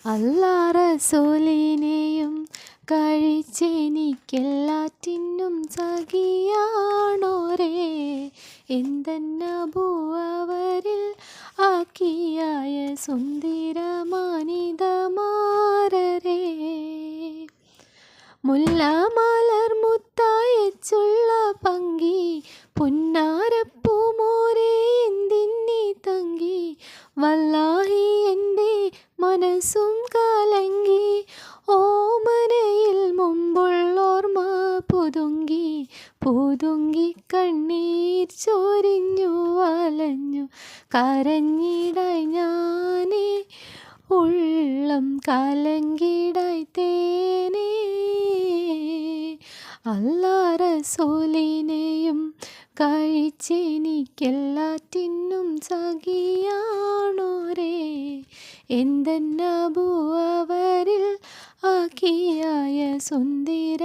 അല്ലാ റസൂലിനെയും കഴിച്ചെനിക്കെല്ലാറ്റിനും സഖിയാണോരേ എന്തെന്നബുവരിൽ ആക്കിയായ സുന്ദരമാനിതമാരരേ മുല്ലമലർ മുത്തായച്ചുള്ള പങ്കി പുന്നാരപ്പൂമോരേ എന്തിന്നി തങ്കി വല്ലാഹി എൻ്റെ മനസ്സും കലങ്കി ഓമനയിൽ മുമ്പുള്ളോർമ്മ പുതുങ്കി കണ്ണീർ ചൊരിഞ്ഞു വലഞ്ഞു കരഞ്ഞിടായി ഞാനേ ഉള്ളം കലങ്കിടായി തേനേ അല്ലാ റസൂലിനെയും കഴിച്ചെനിക്കെല്ലാറ്റിനും സഖിയാണോരേ എന്തെന്നബുവരിൽ ആക്കിയായ സുന്ദരമാനിതമാ